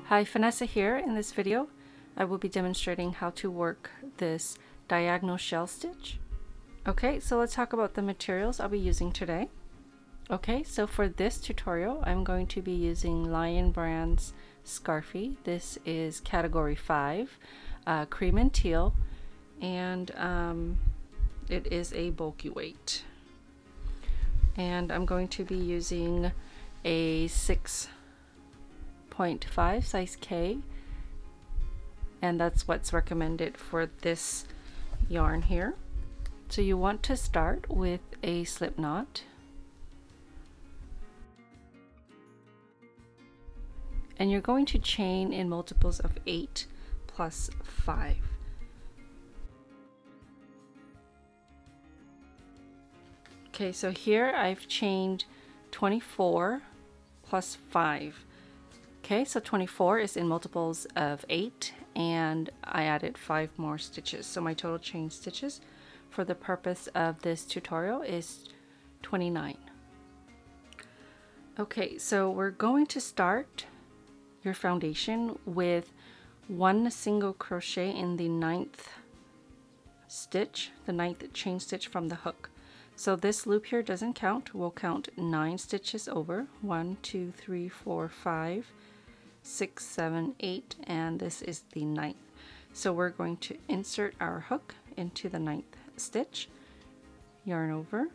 Hi, Vanessa here. In this video I will be demonstrating how to work this diagonal shell stitch. Okay, so let's talk about the materials I'll be using today. Okay, so for this tutorial I'm going to be using Lion Brand's Scarfie. This is category 5, cream and teal, and it is a bulky weight. And I'm going to be using a 6.5 size K, and that's what's recommended for this yarn here. So you want to start with a slip knot, and you're going to chain in multiples of 8 plus 5. Okay, so here I've chained 24 plus 5. Okay, so 24 is in multiples of 8, and I added 5 more stitches. So my total chain stitches for the purpose of this tutorial is 29. Okay, so we're going to start your foundation with one single crochet in the 9th stitch, the 9th chain stitch from the hook. So this loop here doesn't count. We'll count 9 stitches over. 1, 2, 3, 4, 5, 6, 7, 8, and this is the 9th. So we're going to insert our hook into the 9th stitch, yarn over,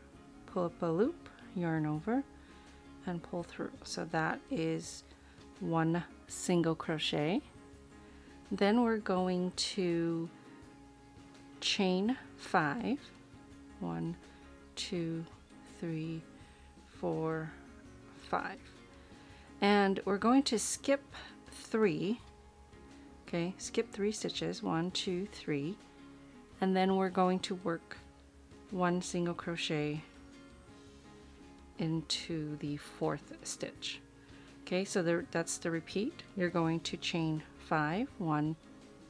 pull up a loop, yarn over, and pull through. So that is one single crochet. Then we're going to chain 5. 1, 2, 3, 4, 5. And we're going to skip 3. Okay, skip 3 stitches, 1, 2, 3, and then we're going to work one single crochet into the 4th stitch. Okay, so that's the repeat. You're going to chain 5, 1,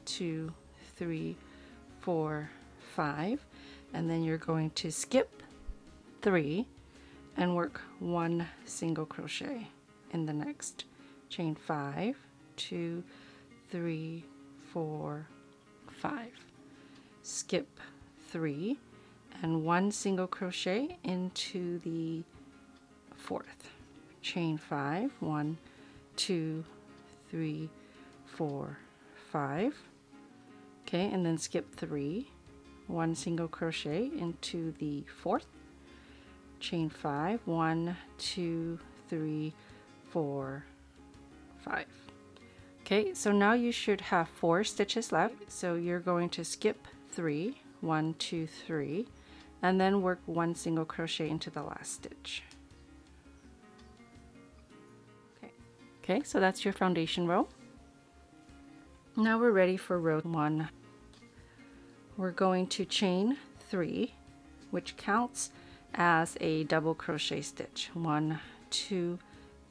2, 3, 4, 5, and then you're going to skip 3 and work one single crochet in the next. Chain 5, 2, 3, 4, 5. Skip 3 and one single crochet into the 4th. Chain 5, 1, 2, 3, 4, 5. Okay, and then skip 3, one single crochet into the 4th. Chain 5, 1, 2, 3, 4, 5. Okay, so now you should have 4 stitches left. So you're going to skip 3, 1, 2, 3, and then work one single crochet into the last stitch. Okay, so that's your foundation row. Now we're ready for row 1. We're going to chain 3, which counts as a double crochet stitch. 1, 2,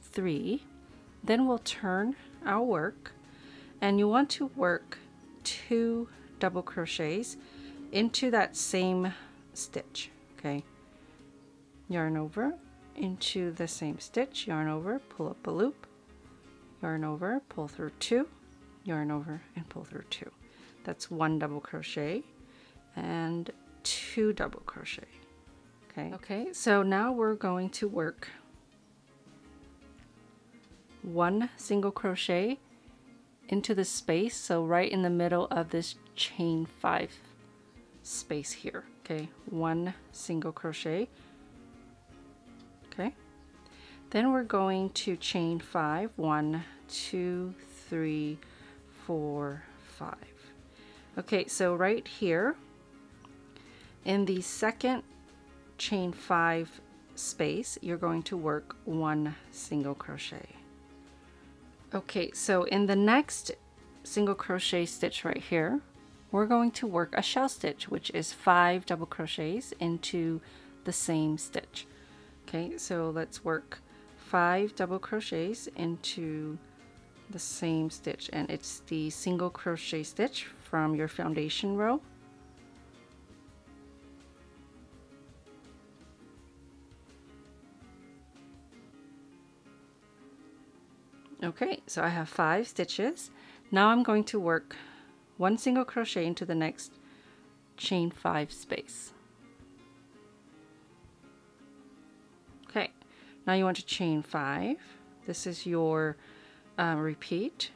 3. Then we'll turn our work, and you want to work 2 double crochets into that same stitch. Okay, yarn over into the same stitch, yarn over, pull up a loop, yarn over, pull through 2, yarn over, and pull through 2. That's 1 double crochet and 2 double crochet. Okay, so now we're going to work one single crochet into the space, so right in the middle of this chain 5 space here. Okay, one single crochet. Okay, then we're going to chain 5, 1, 2, 3, 4, 5. Okay, so right here in the second chain 5 space, you're going to work one single crochet. Okay, so in the next single crochet stitch right here, we're going to work a shell stitch, which is 5 double crochets into the same stitch. Okay, so let's work 5 double crochets into the same stitch, and it's the single crochet stitch from your foundation row. Okay, so I have 5 stitches. Now I'm going to work 1 single crochet into the next chain 5 space. Okay, now you want to chain 5. This is your repeat.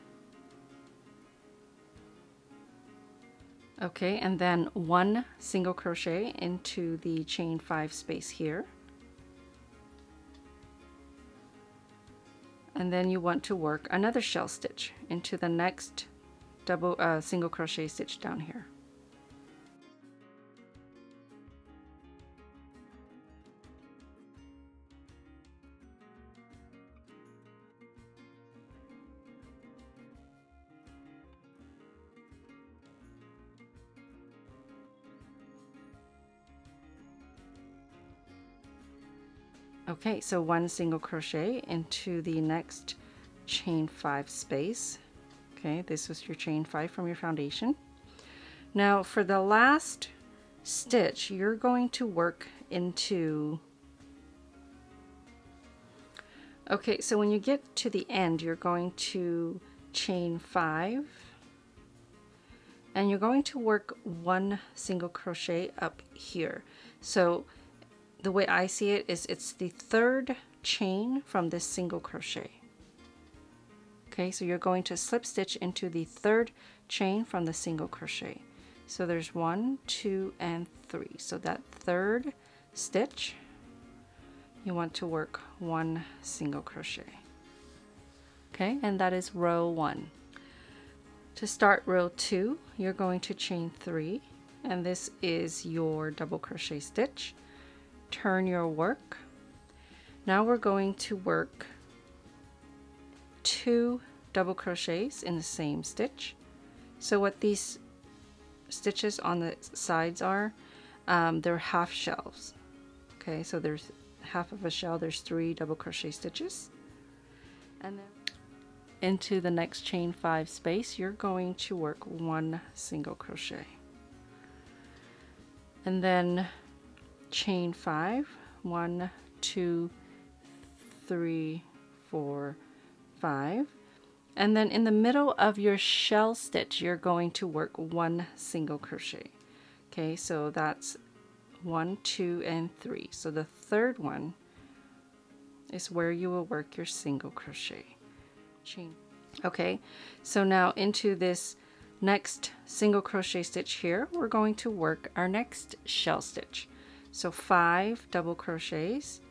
Okay, and then 1 single crochet into the chain 5 space here. And then you want to work another shell stitch into the next single crochet stitch down here. Okay, so 1 single crochet into the next chain 5 space. Okay, this was your chain 5 from your foundation. Now for the last stitch, you're going to work into... Okay, so when you get to the end, you're going to chain 5 and you're going to work 1 single crochet up here. So the way I see it is it's the 3rd chain from this single crochet. Okay, so you're going to slip stitch into the 3rd chain from the single crochet. So there's 1, 2, and 3. So that 3rd stitch, you want to work 1 single crochet. Okay, and that is row 1. To start row 2, you're going to chain 3, and this is your double crochet stitch. Turn your work. Now we're going to work 2 double crochets in the same stitch. So what these stitches on the sides are, they're half shells. Okay, so there's half of a shell, there's 3 double crochet stitches. And then into the next chain 5 space, you're going to work 1 single crochet. And then chain 5, 1, 2, 3, 4, 5. And then in the middle of your shell stitch, you're going to work 1 single crochet. Okay, so that's 1, 2, and 3. So the 3rd one is where you will work your single crochet. Chain. Okay, so now into this next single crochet stitch here, we're going to work our next shell stitch. So 5 double crochets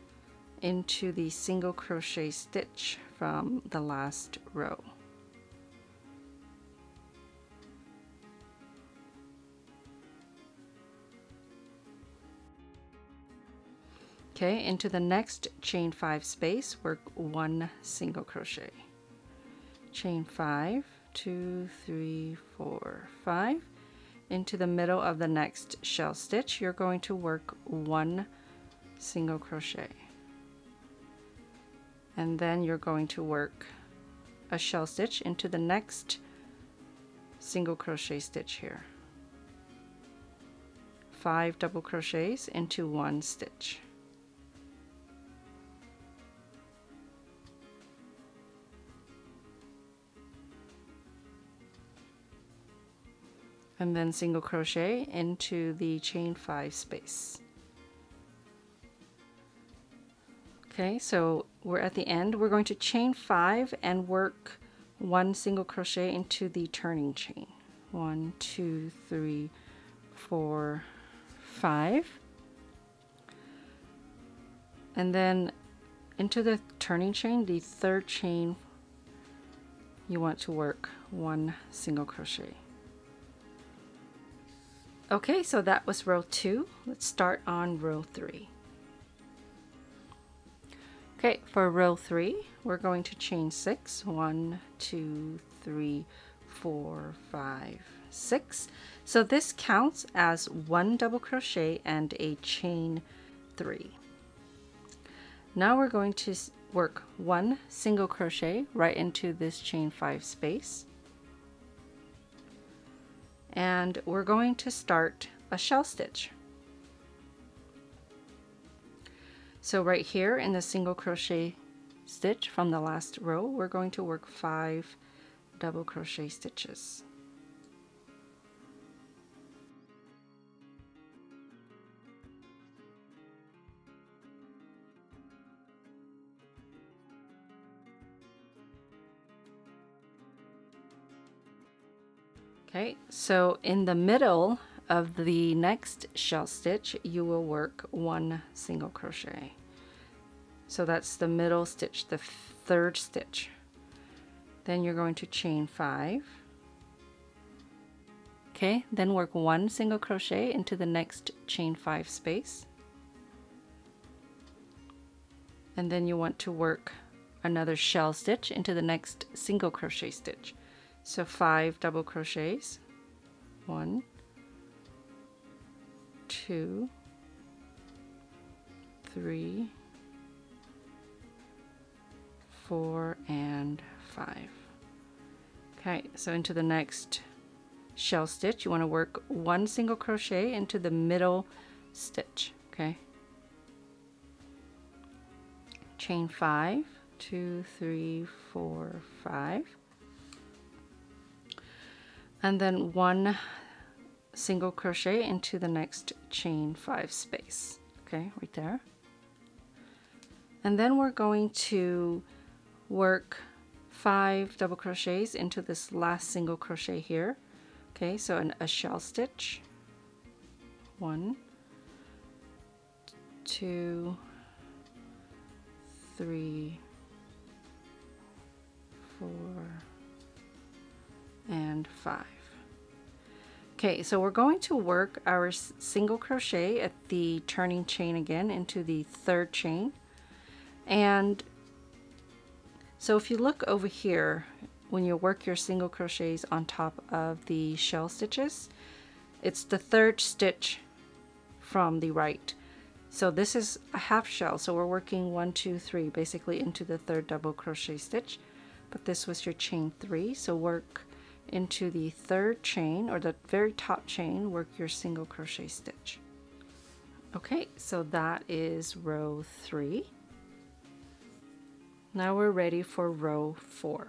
into the single crochet stitch from the last row. Okay, into the next chain 5 space, work 1 single crochet. Chain 5, 2, 3, 4, 5. Into the middle of the next shell stitch, you're going to work 1 single crochet. And then you're going to work a shell stitch into the next single crochet stitch here. 5 double crochets into 1 stitch. And then single crochet into the chain 5 space. Okay, so we're at the end. We're going to chain 5 and work 1 single crochet into the turning chain. 1, 2, 3, 4, 5. And then into the turning chain, the 3rd chain, you want to work 1 single crochet. Okay, so that was row 2. Let's start on row 3. Okay, for row 3, we're going to chain 6. 1, 2, 3, 4, 5, 6. So this counts as 1 double crochet and a chain 3. Now we're going to work 1 single crochet right into this chain 5 space. And we're going to start a shell stitch. So right here in the single crochet stitch from the last row, we're going to work 5 double crochet stitches. Okay, so in the middle of the next shell stitch, you will work 1 single crochet. So that's the middle stitch, the 3rd stitch. Then you're going to chain 5. Okay, then work 1 single crochet into the next chain 5 space. And then you want to work another shell stitch into the next single crochet stitch. So 5 double crochets, 1, 2, 3, 4, and 5. Okay, so into the next shell stitch, you want to work 1 single crochet into the middle stitch. Okay, chain 5, 2, 3, 4, 5. And then 1 single crochet into the next chain 5 space. Okay, right there. And then we're going to work 5 double crochets into this last single crochet here. Okay, so a shell stitch. 1, 2, 3, 4, and 5. Okay, so we're going to work our single crochet at the turning chain again into the 3rd chain. And so if you look over here, when you work your single crochets on top of the shell stitches, it's the 3rd stitch from the right. So this is a half shell, so we're working 1, 2, 3 basically into the 3rd double crochet stitch, but this was your chain 3, so work into the 3rd chain, or the very top chain, work your single crochet stitch. Okay, so that is row 3. Now we're ready for row 4.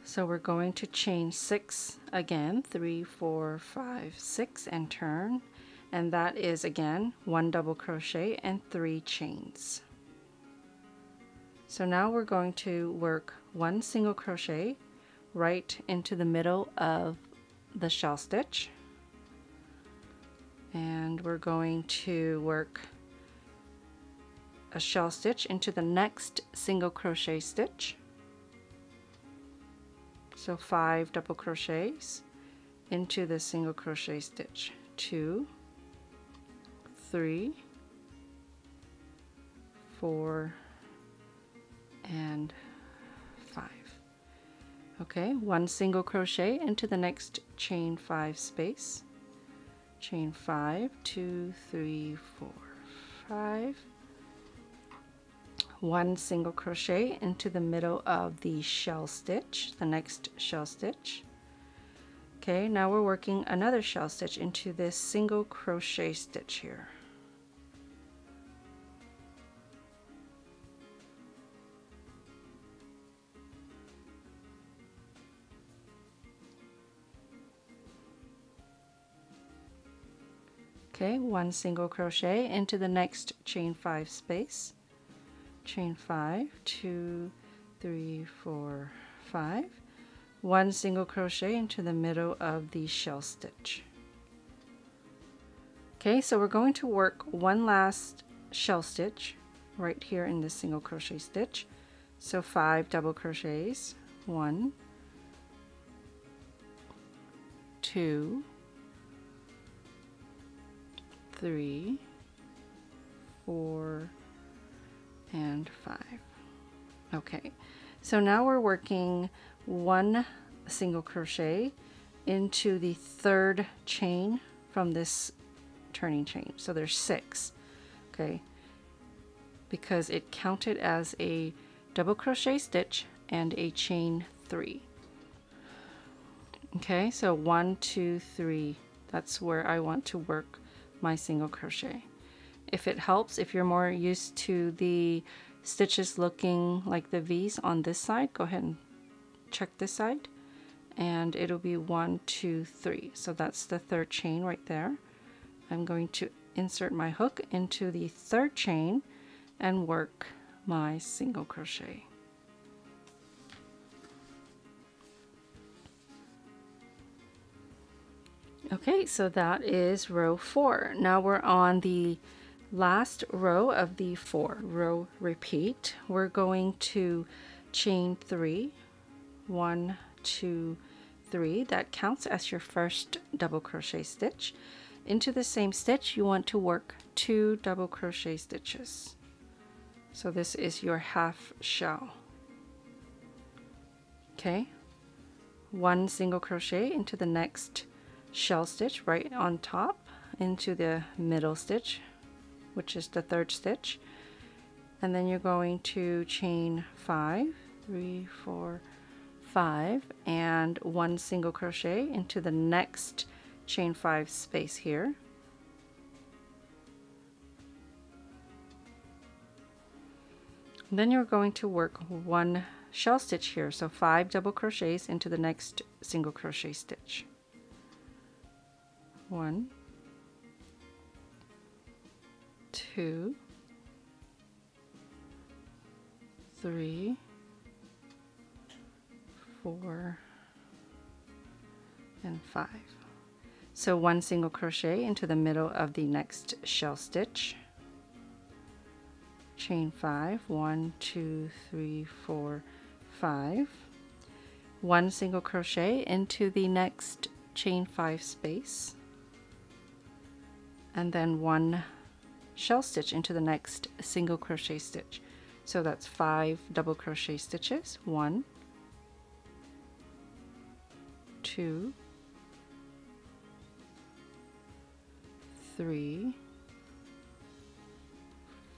So we're going to chain 6 again, 3, 4, 5, 6, and turn, and that is again 1 double crochet and 3 chains. So now we're going to work 1 single crochet right into the middle of the shell stitch, and we're going to work a shell stitch into the next single crochet stitch. So 5 double crochets into the single crochet stitch, 2, 3, 4, and 5. Okay, 1 single crochet into the next chain 5 space, chain 5, 2, 3, 4, 5, 1 single crochet into the middle of the shell stitch, the next shell stitch. Okay, now we're working another shell stitch into this single crochet stitch here. Okay, 1 single crochet into the next chain 5 space, chain 5, 2, 3, 4, 5, 1 single crochet into the middle of the shell stitch. Okay, so we're going to work 1 last shell stitch right here in this single crochet stitch. So 5 double crochets, 1, 2, 3, 4, and 5. Okay, so now we're working 1 single crochet into the 3rd chain from this turning chain. So there's 6, okay, because it counted as a double crochet stitch and a chain 3. Okay, so 1, 2, 3, that's where I want to work my single crochet. If it helps, if you're more used to the stitches looking like the V's on this side, go ahead and check this side, and it'll be 1, 2, 3. So that's the third chain right there. I'm going to insert my hook into the third chain and work my single crochet. Okay, so that is row 4. Now we're on the last row of the 4-row repeat. We're going to chain 3, 1, 2, 3. That counts as your first double crochet stitch. Into the same stitch, you want to work 2 double crochet stitches. So this is your half shell. Okay, 1 single crochet into the next shell stitch right on top, into the middle stitch, which is the third stitch, and then you're going to chain 5, 3, 4, 5, and 1 single crochet into the next chain 5 space here. And then you're going to work 1 shell stitch here, so 5 double crochets into the next single crochet stitch. 1, 2, 3, 4, and 5. So 1 single crochet into the middle of the next shell stitch, chain 5, 1, 2, 3, 4, 5, 1 single crochet into the next chain 5 space, and then 1 shell stitch into the next single crochet stitch. So that's 5 double crochet stitches. 1, 2, 3,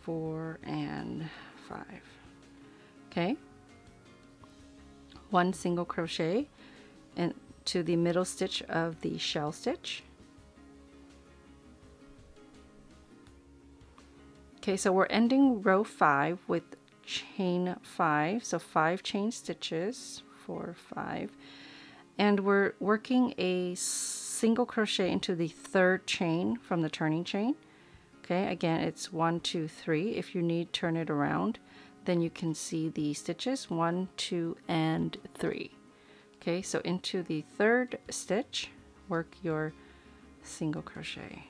4, and 5. Okay, 1 single crochet into the middle stitch of the shell stitch. Okay, so we're ending row 5 with chain 5, so 5 chain stitches, 4, 5, and we're working a single crochet into the third chain from the turning chain. Okay, again it's 1, 2, 3. If you need, turn it around, then you can see the stitches 1, 2, and 3. Okay, so into the third stitch, work your single crochet.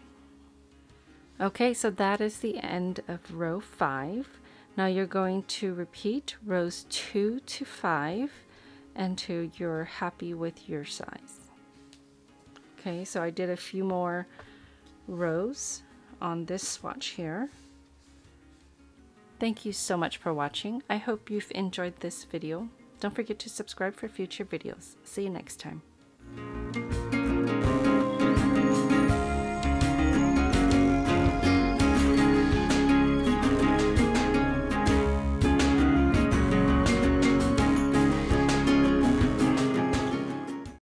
Okay, so that is the end of row 5. Now you're going to repeat rows 2 to 5 until you're happy with your size. Okay, so I did a few more rows on this swatch here. Thank you so much for watching. I hope you've enjoyed this video. Don't forget to subscribe for future videos. See you next time.